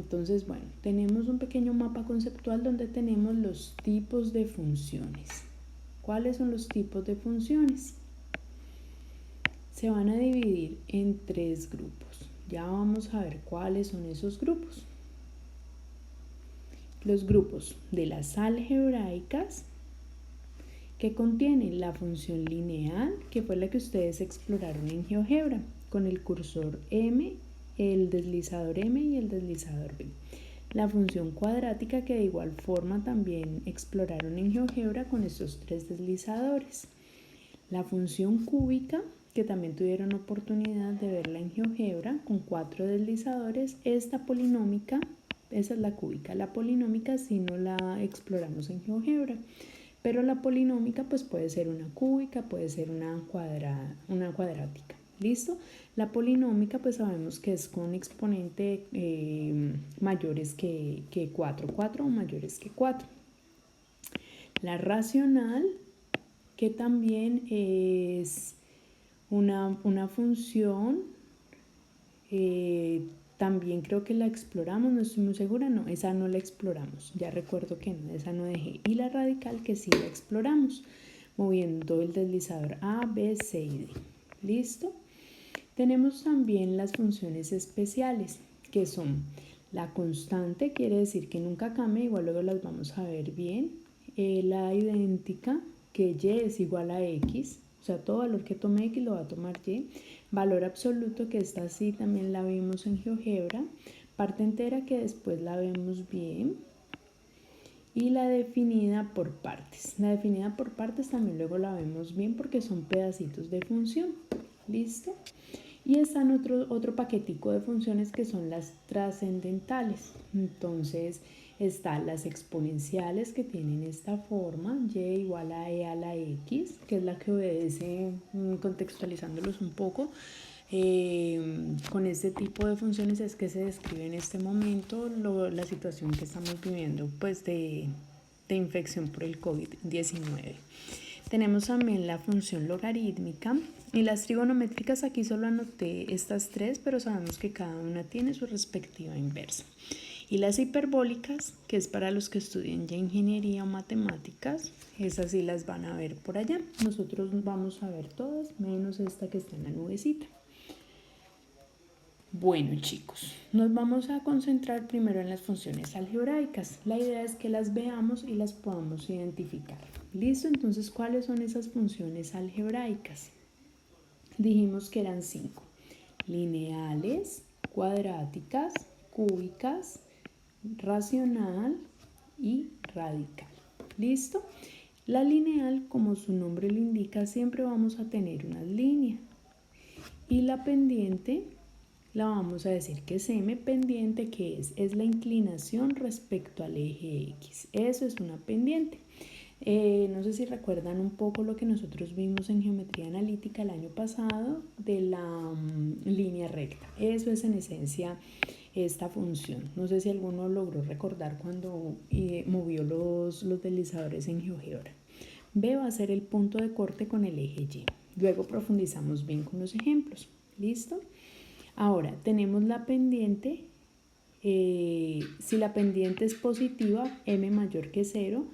Entonces, bueno, tenemos un pequeño mapa conceptual donde tenemos los tipos de funciones. ¿Cuáles son los tipos de funciones? Se van a dividir en 3 grupos. Ya vamos a ver cuáles son esos grupos. Los grupos de las algebraicas, que contienen la función lineal, que fue la que ustedes exploraron en GeoGebra, con el cursor M, el deslizador M y el deslizador B. La función cuadrática, que de igual forma también exploraron en GeoGebra con estos 3 deslizadores. La función cúbica, que también tuvieron oportunidad de verla en GeoGebra con 4 deslizadores. Esta polinómica, esa es la cúbica. La polinómica sí no la exploramos en GeoGebra, pero la polinómica pues puede ser una cúbica, puede ser una cuadrática. ¿Listo? La polinómica pues sabemos que es con exponente mayores que 4, 4 o mayores que 4. La racional, que también es una función, también creo que la exploramos, no estoy muy segura, no, esa no la exploramos, ya recuerdo que no, esa no dejé. Y la radical, que sí la exploramos, moviendo el deslizador A, B, C y D. ¿Listo? Tenemos también las funciones especiales, que son la constante, quiere decir que nunca cambia, igual luego las vamos a ver bien. La idéntica, que y es igual a x, o sea, todo valor que tome x lo va a tomar y. Valor absoluto, que esta sí también la vimos en GeoGebra. Parte entera, que después la vemos bien. Y la definida por partes. La definida por partes también luego la vemos bien porque son pedacitos de función. ¿Listo? Y están otro paquetico de funciones que son las trascendentales. Entonces están las exponenciales, que tienen esta forma, y igual a e a la x, que es la que obedece, contextualizándolos un poco, con este tipo de funciones es que se describe en este momento la situación que estamos viviendo pues de infección por el COVID-19. Tenemos también la función logarítmica y las trigonométricas. Aquí solo anoté estas 3, pero sabemos que cada una tiene su respectiva inversa. Y las hiperbólicas, que es para los que estudian ya ingeniería o matemáticas, esas sí las van a ver por allá. Nosotros vamos a ver todas, menos esta que está en la nubecita. Bueno, chicos, nos vamos a concentrar primero en las funciones algebraicas. La idea es que las veamos y las podamos identificar. ¿Listo? Entonces, ¿cuáles son esas funciones algebraicas? Dijimos que eran 5. Lineales, cuadráticas, cúbicas, racional y radical. ¿Listo? La lineal, como su nombre lo indica, siempre vamos a tener una línea. Y la pendiente la vamos a decir que es m. Pendiente, que es la inclinación respecto al eje x. Eso es una pendiente. No sé si recuerdan un poco lo que nosotros vimos en geometría analítica el año pasado de la línea recta. Eso es en esencia esta función. No sé si alguno logró recordar cuando movió los deslizadores en GeoGebra. B va a ser el punto de corte con el eje y. Luego profundizamos bien con los ejemplos. ¿Listo? Ahora, tenemos la pendiente. Si la pendiente es positiva, m mayor que 0,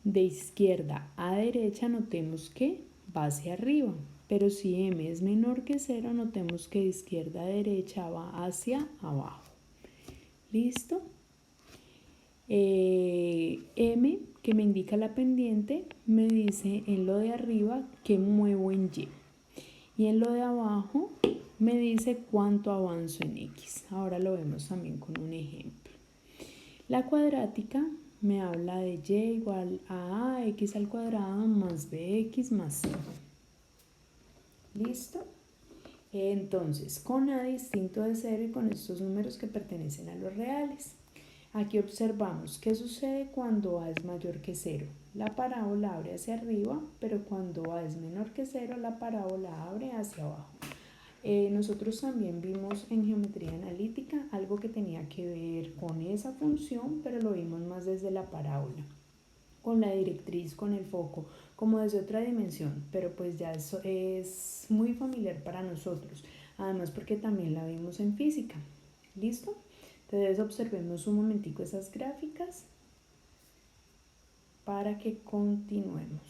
de izquierda a derecha notemos que va hacia arriba. Pero si m es menor que 0, notemos que de izquierda a derecha va hacia abajo. ¿Listo? M, que me indica la pendiente, me dice en lo de arriba que muevo en Y. Y en lo de abajo me dice cuánto avanzo en X. Ahora lo vemos también con un ejemplo. La cuadrática me habla de Y igual a AX al cuadrado más BX más C. ¿Listo? Entonces, con A distinto de 0 y con estos números que pertenecen a los reales. Aquí observamos qué sucede cuando A es mayor que 0. La parábola abre hacia arriba, pero cuando A es menor que 0, la parábola abre hacia abajo. Nosotros también vimos en geometría analítica algo que tenía que ver con esa función, pero lo vimos más desde la parábola, con la directriz, con el foco, como desde otra dimensión, pero pues ya eso es muy familiar para nosotros, además porque también la vimos en física. ¿Listo? Entonces observemos un momentico esas gráficas para que continuemos.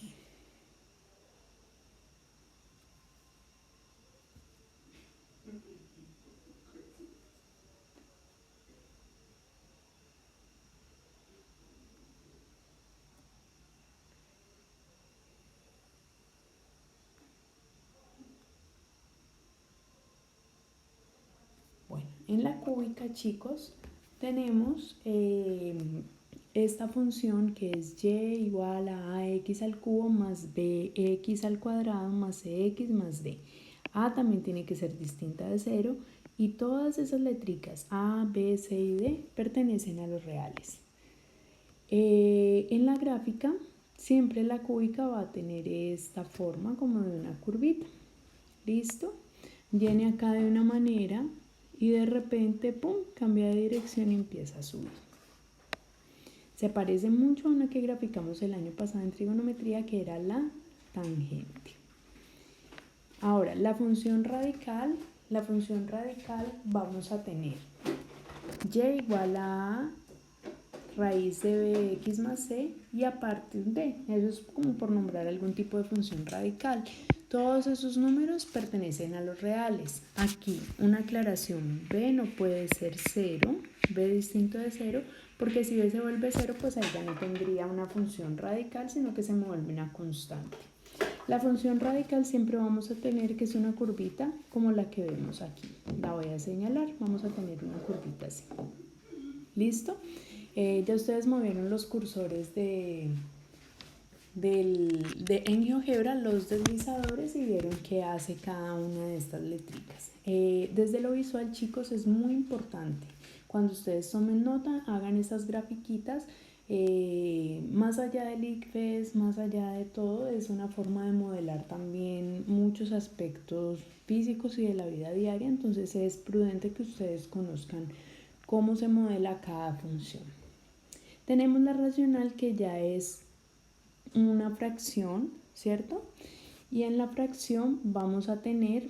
Bueno, en la cúbica, chicos, tenemos esta función que es y igual a ax al cubo más bx al cuadrado más cx más d. A también tiene que ser distinta de 0 y todas esas letricas A, B, C y D pertenecen a los reales. En la gráfica siempre la cúbica va a tener esta forma como de una curvita. ¿Listo? Viene acá de una manera y de repente, pum, cambia de dirección y empieza a subir. Se parece mucho a una que graficamos el año pasado en trigonometría, que era la tangente. Ahora, la función radical vamos a tener y igual a raíz de bx más c y aparte un d. Eso es como por nombrar algún tipo de función radical. Todos esos números pertenecen a los reales. Aquí una aclaración, b no puede ser 0, b distinto de 0, porque si b se vuelve 0, pues ahí ya no tendría una función radical, sino que se me vuelve una constante. La función radical siempre vamos a tener que es una curvita como la que vemos aquí. La voy a señalar, vamos a tener una curvita así. ¿Listo? Ya ustedes movieron los cursores en GeoGebra, los deslizadores, y vieron qué hace cada una de estas letricas. Desde lo visual, chicos, es muy importante. Cuando ustedes tomen nota, hagan esas grafiquitas. Más allá del ICFES, más allá de todo, es una forma de modelar también muchos aspectos físicos y de la vida diaria. Entonces es prudente que ustedes conozcan cómo se modela cada función. Tenemos la racional, que ya es una fracción, ¿cierto? Y en la fracción vamos a tener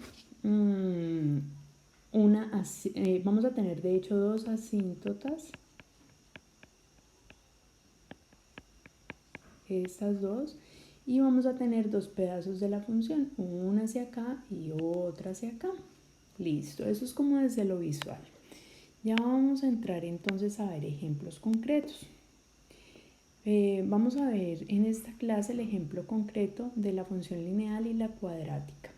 vamos a tener de hecho dos asíntotas, estas dos, y vamos a tener dos pedazos de la función, una hacia acá y otra hacia acá. Listo, eso es como desde lo visual. Ya vamos a entrar entonces a ver ejemplos concretos. Vamos a ver en esta clase el ejemplo concreto de la función lineal y la cuadrática.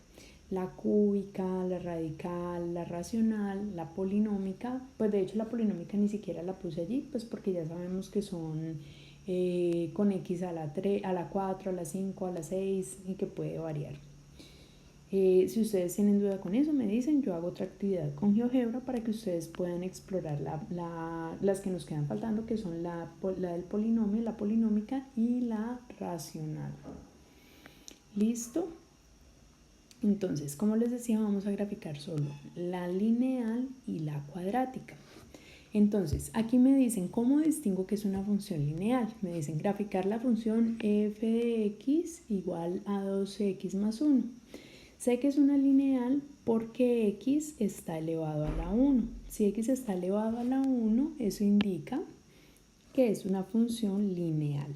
La cúbica, la radical, la racional, la polinómica. Pues de hecho la polinómica ni siquiera la puse allí, pues porque ya sabemos que son con x a la 3, a la 4, a la 5, a la 6 y que puede variar. Si ustedes tienen duda con eso, me dicen, yo hago otra actividad con GeoGebra para que ustedes puedan explorar las que nos quedan faltando, que son la del polinomio, la polinómica y la racional. ¿Listo? Entonces, como les decía, vamos a graficar solo la lineal y la cuadrática. Entonces, aquí me dicen, ¿cómo distingo que es una función lineal? Me dicen, graficar la función f de x igual a 2x más 1. Sé que es una lineal porque x está elevado a la 1. Si x está elevado a la 1, eso indica que es una función lineal.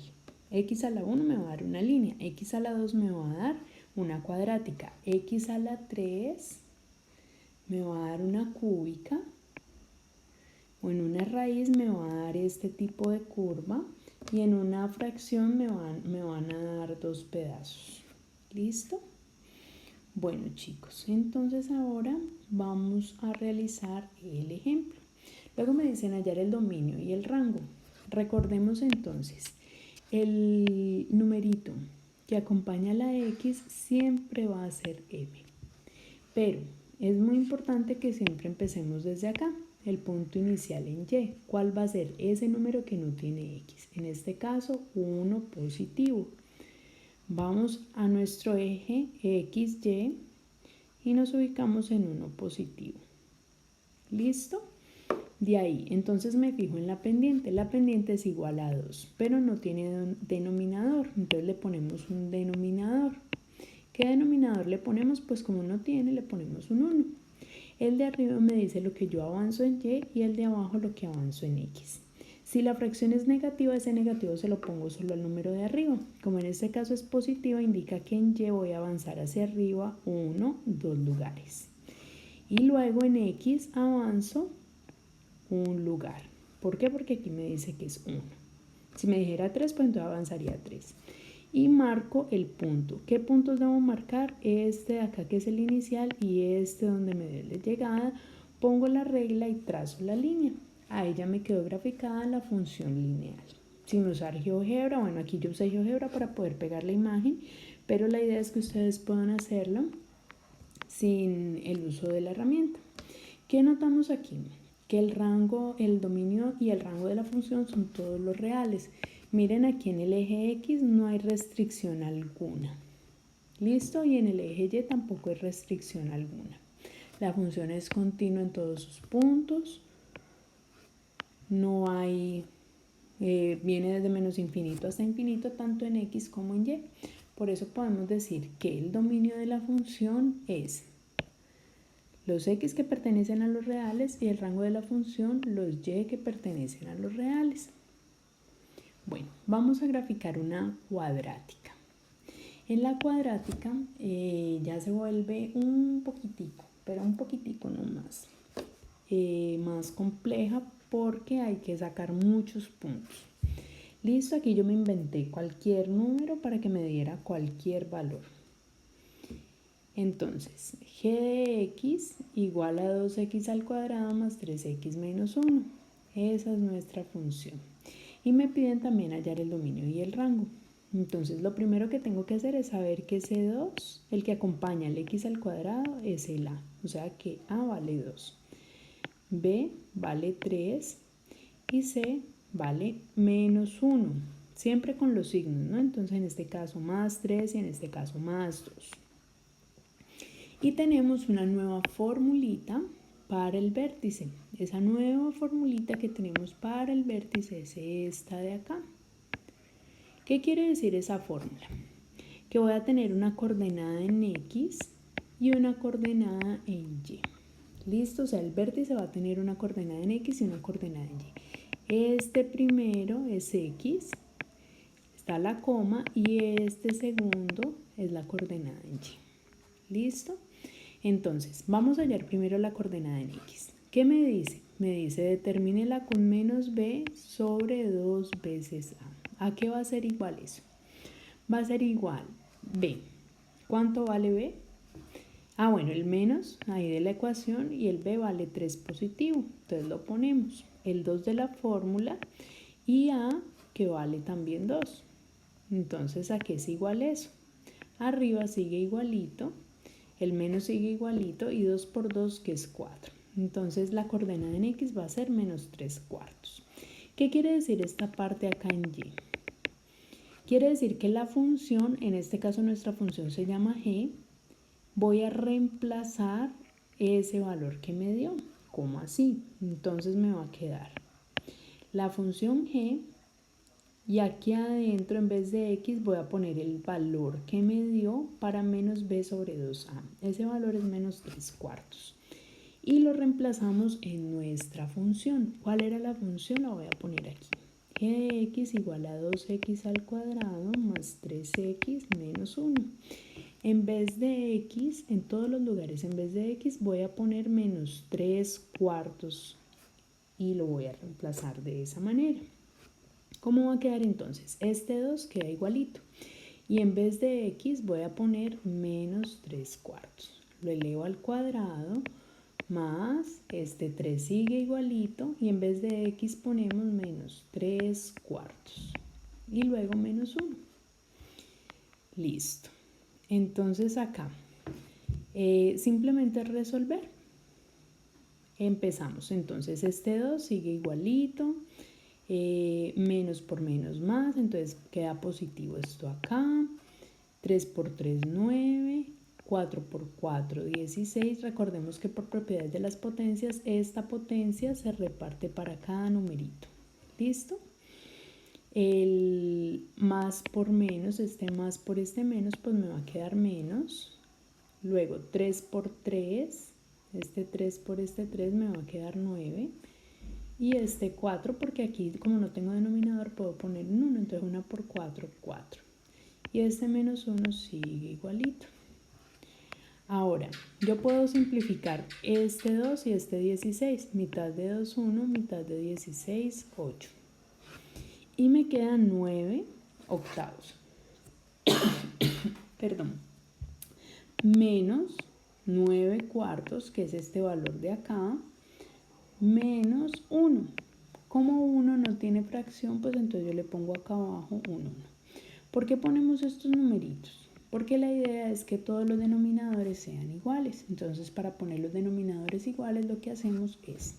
X a la 1 me va a dar una línea, x a la 2 me va a dar una cuadrática, x a la 3 me va a dar una cúbica, o en una raíz me va a dar este tipo de curva, y en una fracción me van a dar dos pedazos. ¿Listo? Bueno, chicos, entonces ahora vamos a realizar el ejemplo. Luego me dicen hallar el dominio y el rango. Recordemos entonces, el numerito que acompaña a la x siempre va a ser m. Pero es muy importante que siempre empecemos desde acá, el punto inicial en y. ¿Cuál va a ser ese número que no tiene x? En este caso, 1 positivo. Vamos a nuestro eje XY y nos ubicamos en 1 positivo. ¿Listo? De ahí, entonces me fijo en la pendiente. La pendiente es igual a 2, pero no tiene denominador. Entonces le ponemos un denominador. ¿Qué denominador le ponemos? Pues como no tiene, le ponemos un 1. El de arriba me dice lo que yo avanzo en Y y el de abajo lo que avanzo en X. Si la fracción es negativa, ese negativo se lo pongo solo al número de arriba. Como en este caso es positiva, indica que en Y voy a avanzar hacia arriba 1, 2 lugares. Y luego en X avanzo un lugar. ¿Por qué? Porque aquí me dice que es 1. Si me dijera 3, pues entonces avanzaría 3. Y marco el punto. ¿Qué puntos debo marcar? Este de acá que es el inicial y este donde me dé la llegada. Pongo la regla y trazo la línea. Ahí ya me quedó graficada la función lineal. Sin usar GeoGebra, bueno, aquí yo usé GeoGebra para poder pegar la imagen, pero la idea es que ustedes puedan hacerlo sin el uso de la herramienta. ¿Qué notamos aquí? Que el rango, el dominio y el rango de la función son todos los reales. Miren, aquí en el eje X no hay restricción alguna. ¿Listo? Y en el eje Y tampoco hay restricción alguna. La función es continua en todos sus puntos. No hay, viene desde menos infinito hasta infinito, tanto en X como en Y. Por eso podemos decir que el dominio de la función es los X que pertenecen a los reales y el rango de la función los Y que pertenecen a los reales. Bueno, vamos a graficar una cuadrática. En la cuadrática ya se vuelve un poquitico, pero un poquitico nomás, más compleja porque hay que sacar muchos puntos. Listo, aquí yo me inventé cualquier número para que me diera cualquier valor. Entonces, g de x igual a 2x al cuadrado más 3x menos 1. Esa es nuestra función. Y me piden también hallar el dominio y el rango. Entonces, lo primero que tengo que hacer es saber que ese 2, el que acompaña al x al cuadrado, es el a. O sea que a vale 2, b vale 3 y c vale menos 1. Siempre con los signos, ¿no? Entonces, en este caso más 3 y en este caso más 2. Y tenemos una nueva formulita para el vértice. Esa nueva formulita que tenemos para el vértice es esta de acá. ¿Qué quiere decir esa fórmula? Que voy a tener una coordenada en X y una coordenada en Y. ¿Listo? O sea, el vértice va a tener una coordenada en X y una coordenada en Y. Este primero es X, está la coma, y este segundo es la coordenada en Y. ¿Listo? Entonces, vamos a hallar primero la coordenada en X. ¿Qué me dice? Me dice determínela con menos b sobre 2 veces a. ¿A qué va a ser igual eso? Va a ser igual b. ¿Cuánto vale b? Bueno, el menos ahí de la ecuación y el b vale 3 positivo. Entonces lo ponemos. El 2 de la fórmula y a que vale también 2. Entonces, ¿a qué es igual eso? Arriba sigue igualito. El menos sigue igualito y 2 por 2 que es 4. Entonces la coordenada en X va a ser menos 3 cuartos. ¿Qué quiere decir esta parte acá en Y? Quiere decir que la función, en este caso nuestra función se llama G, voy a reemplazar ese valor que me dio. ¿Cómo así? Entonces me va a quedar la función G y aquí adentro en vez de X voy a poner el valor que me dio para menos b sobre 2a. Ese valor es menos 3 cuartos. Y lo reemplazamos en nuestra función. ¿Cuál era la función? La voy a poner aquí. G de x igual a 2x al cuadrado más 3x menos 1. En vez de x, en todos los lugares, en vez de x voy a poner menos 3 cuartos y lo voy a reemplazar de esa manera. ¿Cómo va a quedar entonces? Este 2 queda igualito. Y en vez de x voy a poner menos 3 cuartos. Lo elevo al cuadrado más este 3 sigue igualito y en vez de x ponemos menos 3 cuartos. Y luego menos 1. Listo. Entonces acá simplemente resolver. Empezamos. Entonces este 2 sigue igualito. Menos por menos más, entonces queda positivo esto acá. 3 por 3, 9. 4 por 4, 16. Recordemos que por propiedades de las potencias, esta potencia se reparte para cada numerito. ¿Listo? El más por menos, este más por este menos, pues me va a quedar menos. Luego 3 por 3. Este 3 por este 3 me va a quedar 9. Y este 4, porque aquí como no tengo denominador puedo poner un 1, entonces 1 por 4, 4. Y este menos 1 sigue igualito. Ahora, yo puedo simplificar este 2 y este 16. Mitad de 2, 1, mitad de 16, 8. Y me quedan 9 octavos. Perdón. Menos 9 cuartos, que es este valor de acá, menos 1. Como 1 no tiene fracción, pues entonces yo le pongo acá abajo un 1. ¿Por qué ponemos estos numeritos? Porque la idea es que todos los denominadores sean iguales. Entonces, para poner los denominadores iguales, lo que hacemos es,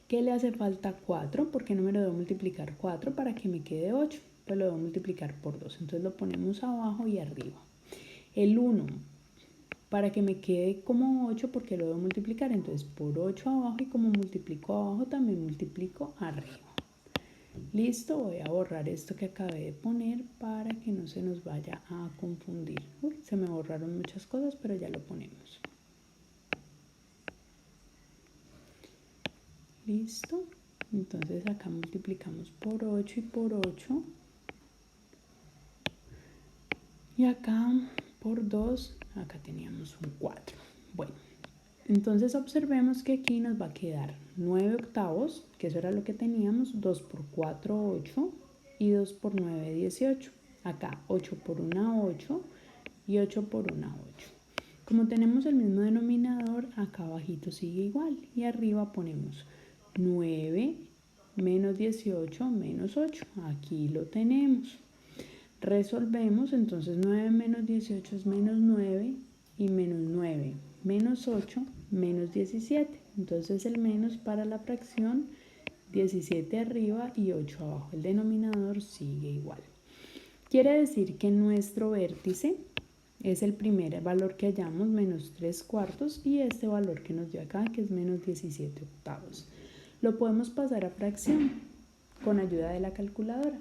¿qué le hace falta? 4, porque no me lo debo multiplicar 4 para que me quede 8, pues lo debo multiplicar por 2. Entonces lo ponemos abajo y arriba. El 1, para que me quede como 8, porque lo debo multiplicar, entonces por 8 abajo, y como multiplico abajo, también multiplico arriba. Listo, voy a borrar esto que acabé de poner para que no se nos vaya a confundir. Uy, se me borraron muchas cosas, pero ya lo ponemos. Listo, entonces acá multiplicamos por 8 y por 8. Y acá por 2, acá teníamos un 4. Bueno, entonces observemos que aquí nos va a quedar 9 octavos, que eso era lo que teníamos, 2 por 4, 8, y 2 por 9, 18. Acá 8 por 1, 8, y 8 por 1, 8. Como tenemos el mismo denominador, acá abajito sigue igual, y arriba ponemos 9 menos 18 menos 8. Aquí lo tenemos. Resolvemos, entonces 9 menos 18 es menos 9, y menos 9 menos 8 menos 17. Entonces el menos para la fracción 17 arriba y 8 abajo. El denominador sigue igual. Quiere decir que nuestro vértice es el primer valor que hallamos, menos 3 cuartos, y este valor que nos dio acá, que es menos 17 octavos. Lo podemos pasar a fracción con ayuda de la calculadora.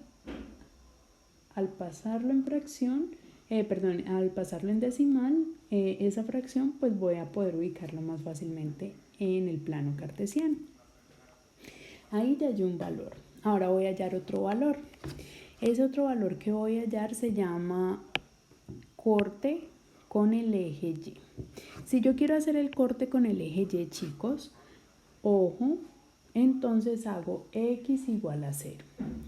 Al pasarlo en fracción, al pasarlo en decimal, esa fracción pues voy a poder ubicarlo más fácilmente en el plano cartesiano. Ahí ya hay un valor. Ahora voy a hallar otro valor. Ese otro valor que voy a hallar se llama corte con el eje Y. Si yo quiero hacer el corte con el eje Y, chicos, ojo, entonces hago x igual a 0.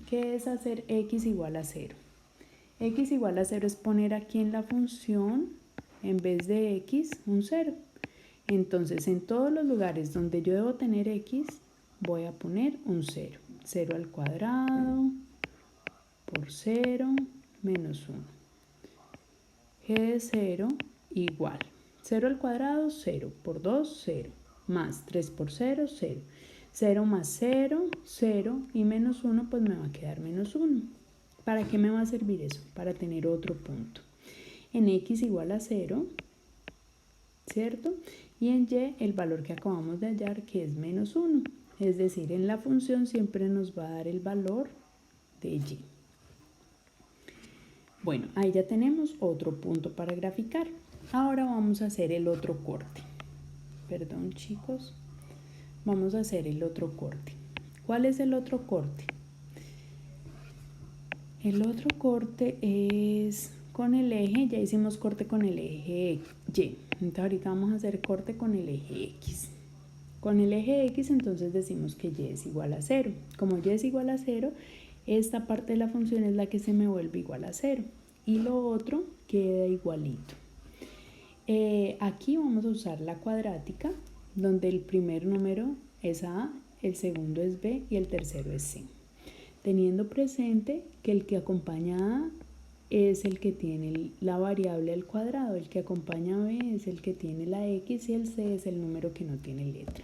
¿Qué es hacer x igual a 0? X igual a 0 es poner aquí en la función, en vez de x, un 0. Entonces, en todos los lugares donde yo debo tener x, voy a poner un 0. 0 al cuadrado por 0 menos 1. G de 0 igual. 0 al cuadrado, 0. Por 2, 0. Más 3 por 0, 0. 0 más 0, 0. Y menos 1, pues me va a quedar menos 1. ¿Para qué me va a servir eso? Para tener otro punto. En x igual a 0, ¿cierto? Y en y el valor que acabamos de hallar, que es menos 1. Es decir, en la función siempre nos va a dar el valor de y. Bueno, ahí ya tenemos otro punto para graficar. Ahora vamos a hacer el otro corte. Perdón, chicos. Vamos a hacer el otro corte. ¿Cuál es el otro corte? El otro corte es con el eje, ya hicimos corte con el eje Y. Entonces ahorita vamos a hacer corte con el eje X. Con el eje X entonces decimos que Y es igual a 0. Como Y es igual a 0, esta parte de la función es la que se me vuelve igual a 0. Y lo otro queda igualito. Aquí vamos a usar la cuadrática, donde el primer número es A, el segundo es B y el tercero es C. Teniendo presente que el que acompaña a A es el que tiene la variable al cuadrado, el que acompaña a B es el que tiene la X y el C es el número que no tiene letra.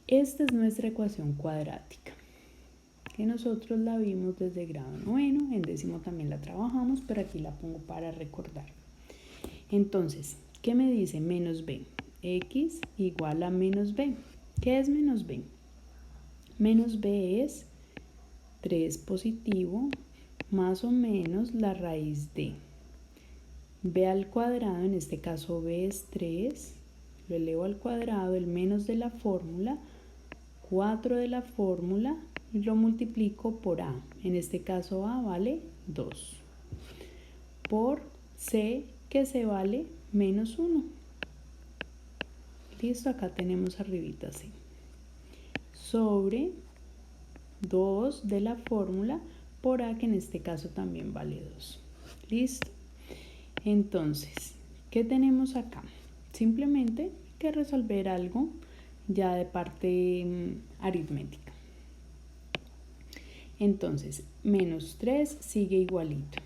Esta es nuestra ecuación cuadrática, que nosotros la vimos desde grado 9, en décimo también la trabajamos, pero aquí la pongo para recordar. Entonces, ¿qué me dice menos b? X igual a menos b. ¿Qué es menos b? Menos b es 3 positivo más o menos la raíz de b al cuadrado, en este caso b es 3, lo elevo al cuadrado, el menos de la fórmula, 4 de la fórmula, y lo multiplico por a. En este caso a vale 2. Por c, que se vale menos 1. Listo, acá tenemos arribita c. Sobre 2 de la fórmula por a, que en este caso también vale 2. Listo. Entonces, ¿qué tenemos acá? Simplemente hay que resolver algo ya de parte aritmética. Entonces, menos 3 sigue igualito.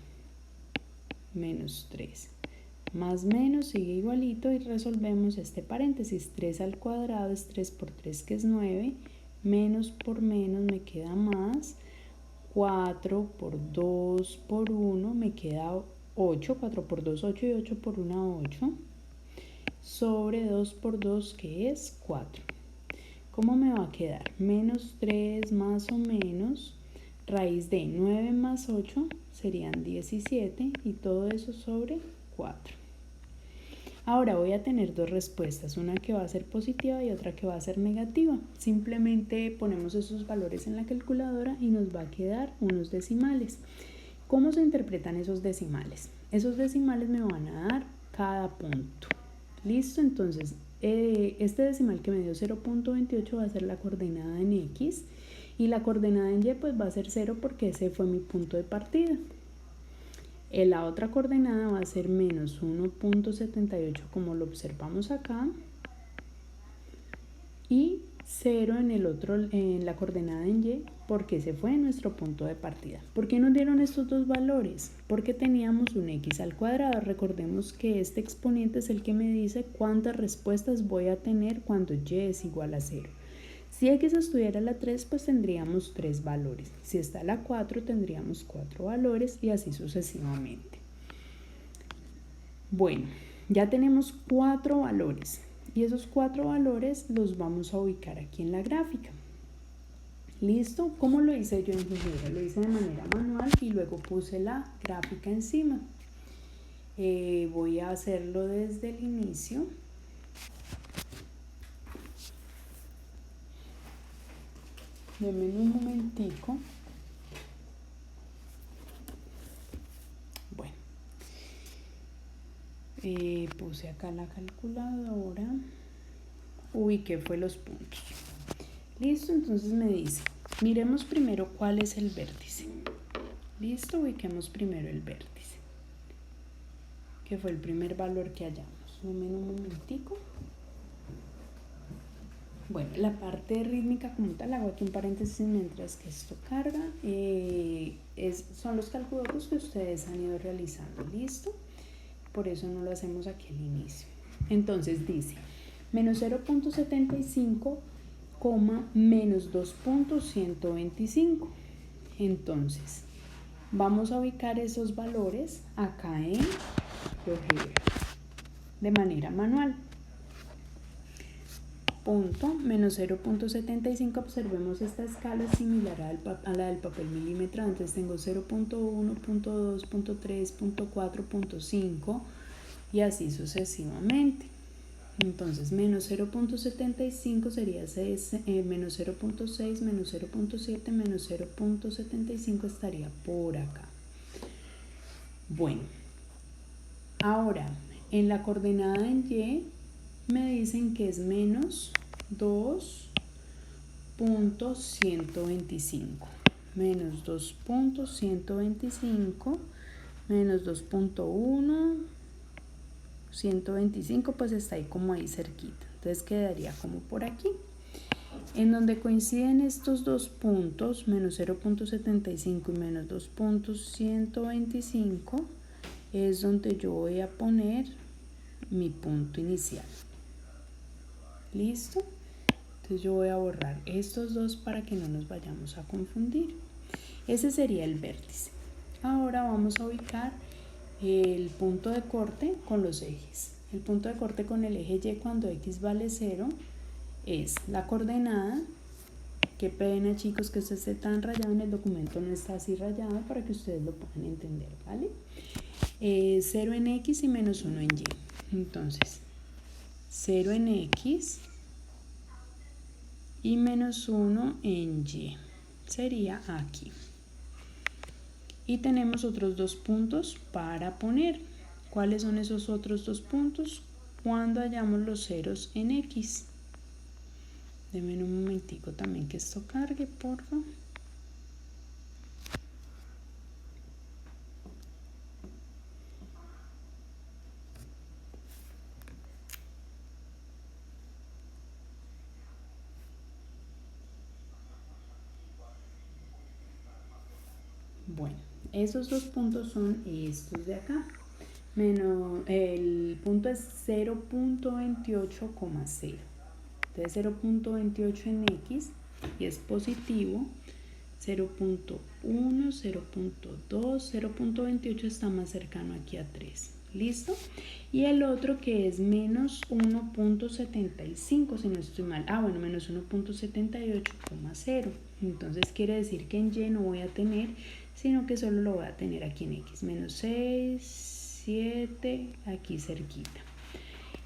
Menos 3 más menos sigue igualito y resolvemos este paréntesis. 3 al cuadrado es 3 por 3, que es 9. Menos por menos me queda más. 4 por 2 por 1 me queda 8. 4 por 2, 8 y 8 por 1, 8. Sobre 2 por 2, que es 4. ¿Cómo me va a quedar? Menos 3 más o menos raíz de 9 más 8 serían 17 y todo eso sobre 4. Ahora voy a tener dos respuestas, una que va a ser positiva y otra que va a ser negativa. Simplemente ponemos esos valores en la calculadora y nos va a quedar unos decimales. ¿Cómo se interpretan esos decimales? Esos decimales me van a dar cada punto. ¿Listo? Entonces, este decimal que me dio 0.28 va a ser la coordenada en X y la coordenada en Y pues va a ser 0 porque ese fue mi punto de partida. La otra coordenada va a ser menos 1.78 como lo observamos acá y 0 en la coordenada en Y porque ese fue nuestro punto de partida. ¿Por qué nos dieron estos dos valores? Porque teníamos un x al cuadrado. Recordemos que este exponente es el que me dice cuántas respuestas voy a tener cuando Y es igual a 0. Si x estuviera a la 3, pues tendríamos 3 valores. Si está a la 4, tendríamos 4 valores y así sucesivamente. Bueno, ya tenemos 4 valores y esos 4 valores los vamos a ubicar aquí en la gráfica. ¿Listo? ¿Cómo lo hice yo en Ingeniera? Lo hice de manera manual y luego puse la gráfica encima. Voy a hacerlo desde el inicio. Denme un momentico. Bueno, puse acá la calculadora, ubiqué fue los puntos. Listo, entonces me dice, miremos primero cuál es el vértice. Listo, ubiquemos primero el vértice, que fue el primer valor que hallamos. Denme un momentico. Bueno, la parte rítmica como tal, hago aquí un paréntesis mientras que esto carga, son los cálculos que ustedes han ido realizando, ¿listo? Por eso no lo hacemos aquí al inicio. Entonces dice, menos 0.75, menos 2.125. Entonces, vamos a ubicar esos valores acá en GeoGebra de manera manual. Punto, menos 0.75, observemos esta escala similar a la del papel milímetro. Antes tengo 0.1, 0.2, 0.3, 0.4, 0.5 y así sucesivamente. Entonces, menos 0.75 sería menos 0.6, menos 0.7, menos 0.75 estaría por acá. Bueno, ahora en la coordenada en Y me dicen que es menos 2.125, menos 2.125, menos 2.1, 125, pues está ahí como ahí cerquita, entonces quedaría como por aquí. En donde coinciden estos dos puntos, menos 0.75 y menos 2.125, es donde yo voy a poner mi punto inicial. ¿Listo? Entonces yo voy a borrar estos dos para que no nos vayamos a confundir. Ese sería el vértice. Ahora vamos a ubicar el punto de corte con los ejes. El punto de corte con el eje Y cuando X vale 0 es la coordenada. Qué pena, chicos, que esto esté tan rayado en el documento, no está así rayado para que ustedes lo puedan entender, ¿vale? 0 en X y menos 1 en Y. Entonces, 0 en X y menos 1 en Y. Sería aquí. Y tenemos otros dos puntos para poner. ¿Cuáles son esos otros dos puntos? Cuando hallamos los ceros en X. Denme un momentico también que esto cargue, por favor. Bueno, esos dos puntos son estos de acá. El punto es 0.28,0. Entonces 0.28 en X y es positivo. 0.1, 0.2, 0.28 está más cercano aquí a 3. ¿Listo? Y el otro que es menos 1.75, si no estoy mal. Bueno, menos 1.78,0. Entonces quiere decir que en Y no voy a tener, sino que solo lo voy a tener aquí en X. Menos 6, 7, aquí cerquita.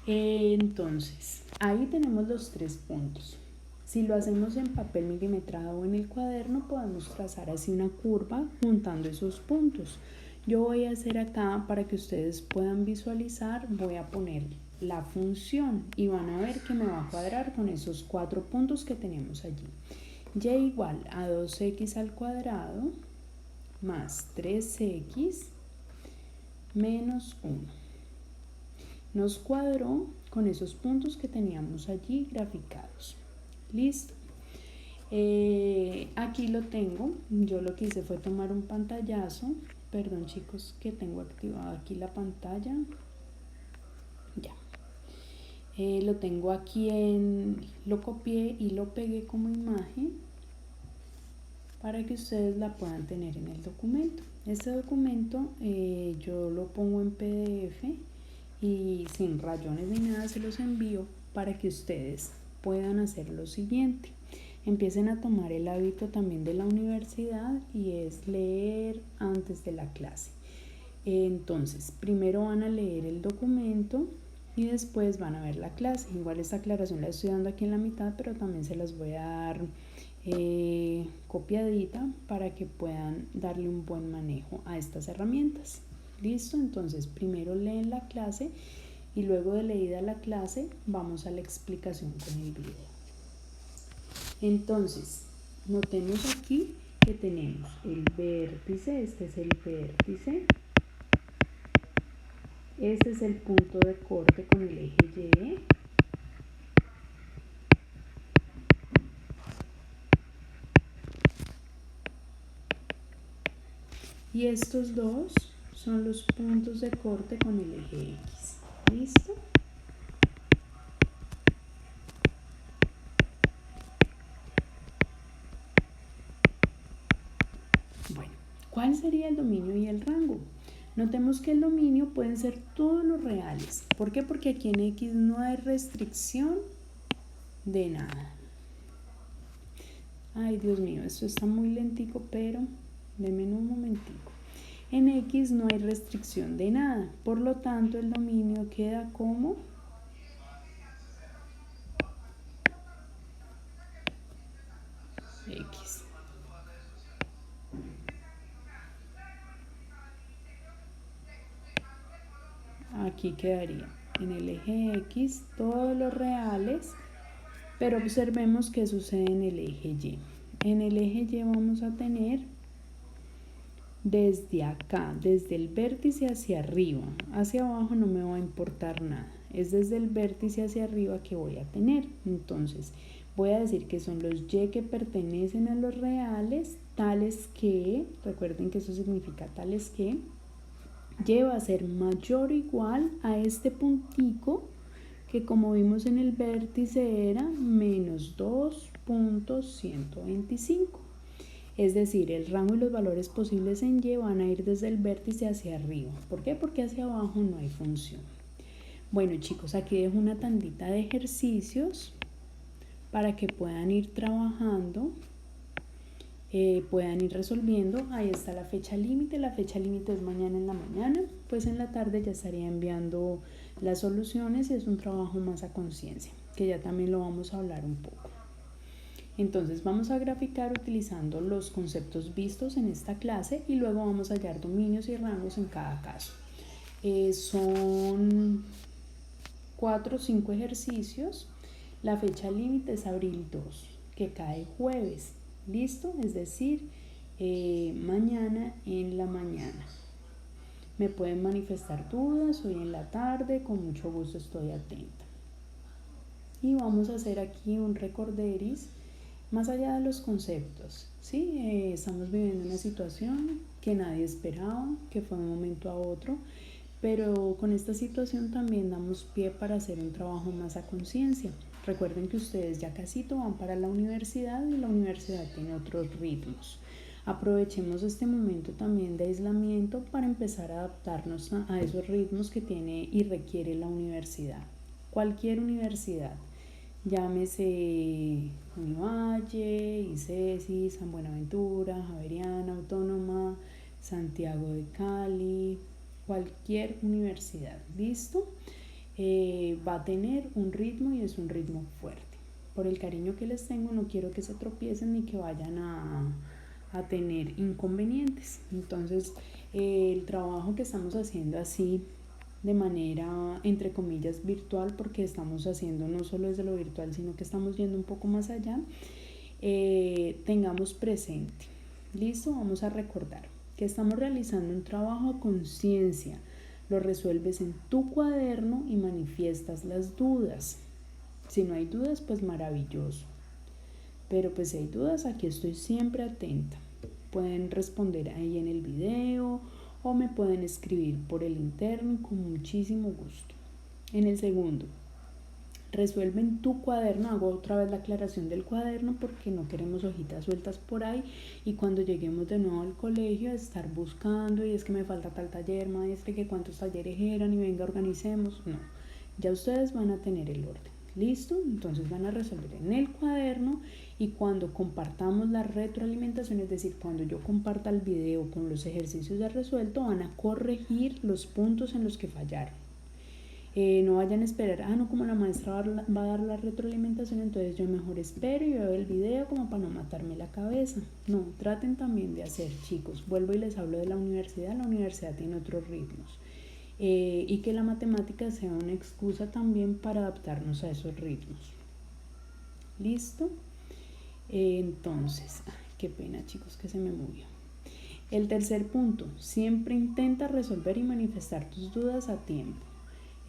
Entonces, ahí tenemos los tres puntos. Si lo hacemos en papel milimetrado o en el cuaderno, podemos trazar así una curva juntando esos puntos. Yo voy a hacer acá, para que ustedes puedan visualizar, voy a poner la función y van a ver que me va a cuadrar con esos 4 puntos que tenemos allí. Y igual a 2x al cuadrado más 3x menos 1. Nos cuadró con esos puntos que teníamos allí graficados. Listo. Aquí lo tengo. Yo lo que hice fue tomar un pantallazo. Perdón, chicos, que tengo activado aquí la pantalla. Ya. Lo tengo aquí lo copié y lo pegué como imagen para que ustedes la puedan tener en el documento. Este documento yo lo pongo en PDF y sin rayones ni nada se los envío para que ustedes puedan hacer lo siguiente. Empiecen a tomar el hábito también de la universidad y es leer antes de la clase. Entonces, primero van a leer el documento y después van a ver la clase. Igual esta aclaración la estoy dando aquí en la mitad, pero también se las voy a dar copiadita para que puedan darle un buen manejo a estas herramientas. ¿Listo? Entonces, primero leen la clase y luego de leída la clase vamos a la explicación con el video. Entonces, notemos aquí que tenemos el vértice, este es el vértice, este es el punto de corte con el eje Y, y estos dos son los puntos de corte con el eje X. ¿Listo? Bueno, ¿cuál sería el dominio y el rango? Notemos que el dominio pueden ser todos los reales. ¿Por qué? Porque aquí en X no hay restricción de nada. Ay, Dios mío, esto está muy lentico, pero denme un momentico. En X no hay restricción de nada, por lo tanto el dominio queda como X. Aquí quedaría en el eje X todos los reales, pero observemos qué sucede en el eje Y. En el eje Y vamos a tener desde acá, desde el vértice hacia arriba, hacia abajo no me va a importar nada, es desde el vértice hacia arriba que voy a tener. Entonces voy a decir que son los Y que pertenecen a los reales, tales que, recuerden que eso significa tales que, Y va a ser mayor o igual a este puntico que como vimos en el vértice era menos 2.125. Es decir, el rango y los valores posibles en Y van a ir desde el vértice hacia arriba. ¿Por qué? Porque hacia abajo no hay función. Bueno, chicos, aquí dejo una tandita de ejercicios para que puedan ir trabajando, puedan ir resolviendo. Ahí está la fecha límite. La fecha límite es mañana en la mañana. Pues en la tarde ya estaría enviando las soluciones es un trabajo más a conciencia, que ya también lo vamos a hablar un poco. Entonces vamos a graficar utilizando los conceptos vistos en esta clase y luego vamos a hallar dominios y rangos en cada caso. Son 4 o 5 ejercicios. La fecha límite es abril 2, que cae jueves. ¿Listo? Es decir, mañana en la mañana. Me pueden manifestar dudas hoy en la tarde, con mucho gusto estoy atenta. Y vamos a hacer aquí un recorderis más allá de los conceptos. ¿Sí? Estamos viviendo una situación que nadie esperaba, que fue de un momento a otro, pero con esta situación también damos pie para hacer un trabajo más a conciencia. Recuerden que ustedes ya casito van para la universidad y la universidad tiene otros ritmos. Aprovechemos este momento también de aislamiento para empezar a adaptarnos a esos ritmos que tiene y requiere la universidad. Cualquier universidad, llámese Univalle, ICESI, San Buenaventura, Javeriana, Autónoma, Santiago de Cali, cualquier universidad, ¿listo? Va a tener un ritmo y es un ritmo fuerte. Por el cariño que les tengo, no quiero que se tropiecen ni que vayan a tener inconvenientes. Entonces, el trabajo que estamos haciendo así de manera, entre comillas, virtual, porque estamos haciendo no solo desde lo virtual, sino que estamos yendo un poco más allá, tengamos presente. ¿Listo? Vamos a recordar que estamos realizando un trabajo a conciencia. Lo resuelves en tu cuaderno y manifiestas las dudas. Si no hay dudas, pues maravilloso. Pero pues si hay dudas, aquí estoy siempre atenta. Pueden responder ahí en el video o me pueden escribir por el interno con muchísimo gusto. En el segundo, resuelve en tu cuaderno. Hago otra vez la aclaración del cuaderno porque no queremos hojitas sueltas por ahí y cuando lleguemos de nuevo al colegio estar buscando y es que me falta tal taller, maestra, que cuántos talleres eran y venga, organicemos. No, ya ustedes van a tener el orden. ¿Listo? Entonces van a resolver en el cuaderno y cuando compartamos la retroalimentación, es decir, cuando yo comparta el video con los ejercicios ya resueltos, van a corregir los puntos en los que fallaron. No vayan a esperar, no, como la maestra va a dar la retroalimentación, entonces yo mejor espero y veo el video como para no matarme la cabeza. No, traten también de hacer, chicos. Vuelvo y les hablo de la universidad tiene otros ritmos. Y que la matemática sea una excusa también para adaptarnos a esos ritmos. ¿Listo? Entonces, qué pena, chicos, que se me movió. El tercer punto, siempre intenta resolver y manifestar tus dudas a tiempo.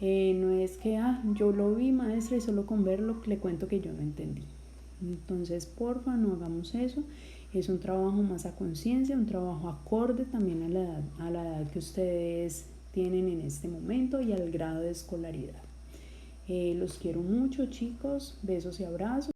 No es que, yo lo vi, maestra, y solo con verlo le cuento que yo no entendí. Entonces, porfa, no hagamos eso. Es un trabajo más a conciencia, un trabajo acorde también a la edad que ustedes tienen en este momento y al grado de escolaridad. Los quiero mucho, chicos. Besos y abrazos.